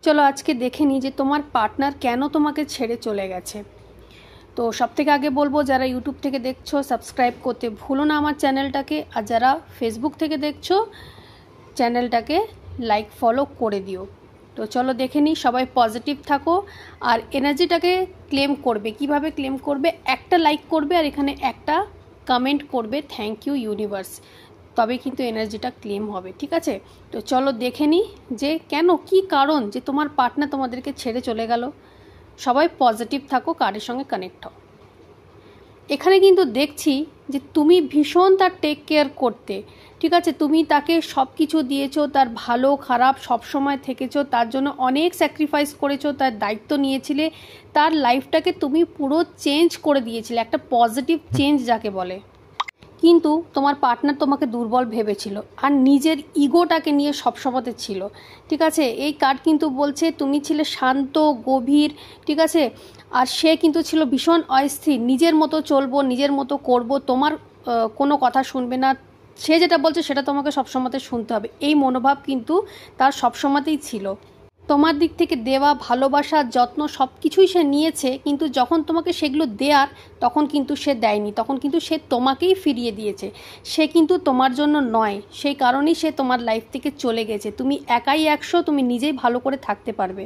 চলো আজকে দেখে নিই যে তোমার পার্টনার কেন তোমাকে ছেড়ে চলে গেছে। তো সবথেকে আগে বলবো, যারা ইউটিউব থেকে দেখছো সাবস্ক্রাইব করতে ভুলো না আমার চ্যানেলটাকে, আর যারা ফেসবুক থেকে দেখছো চ্যানেলটাকে লাইক ফলো করে দিও। তো চলো দেখে নিই। সবাই পজিটিভ থাকো আর এনার্জিটাকে ক্লেম করবে। কিভাবে ক্লেম করবে? একটা লাইক করবে আর এখানে একটা কমেন্ট করবে থ্যাংক ইউ ইউনিভার্স, তবে কিন্তু এনার্জিটা ক্লেম হবে, ঠিক আছে? তো চলো দেখে নিই যে কেন, কি কারণ যে তোমার পার্টনার তোমাদেরকে ছেড়ে চলে গেল। সবাই পজিটিভ থাকো, কারের সঙ্গে কানেক্ট হও। এখানে কিন্তু দেখছি যে তুমি ভীষণ তার টেক কেয়ার করতে, ঠিক আছে? তুমি তাকে সব কিছু দিয়েছো, তার ভালো খারাপ সব সময় থেকেছো, তার জন্য অনেক স্যাক্রিফাইস করেছো, তার দায়িত্ব নিয়েছিলে, তার লাইফটাকে তুমি পুরো চেঞ্জ করে দিয়েছিলে, একটা পজিটিভ চেঞ্জ যাকে বলে। কিন্তু তোমার পার্টনার তোমাকে দুর্বল ভেবেছিল আর নিজের ইগোটাকে নিয়ে সবসময়তে ছিল, ঠিক আছে? এই কার্ড কিন্তু বলছে তুমি ছিলে শান্ত গভীর, ঠিক আছে? আর সে কিন্তু ছিল ভীষণ অস্থির, নিজের মতো চলবো, নিজের মতো করব, তোমার কোনো কথা শুনবে না, সে যেটা বলছে সেটা তোমাকে সবসময়তে শুনতে হবে, এই মনোভাব কিন্তু তার সবসময়তেই ছিল। তোমার দিক থেকে দেওয়া ভালোবাসা যত্ন সব কিছুই সে নিয়েছে, কিন্তু যখন তোমাকে সেগুলো দেয়ার তখন কিন্তু সে দেয়নি, তখন কিন্তু সে তোমাকেই ফিরিয়ে দিয়েছে। সে কিন্তু তোমার জন্য নয়, সেই কারণেই সে তোমার লাইফ থেকে চলে গেছে। তুমি একাই 100, তুমি নিজেই ভালো করে থাকতে পারবে।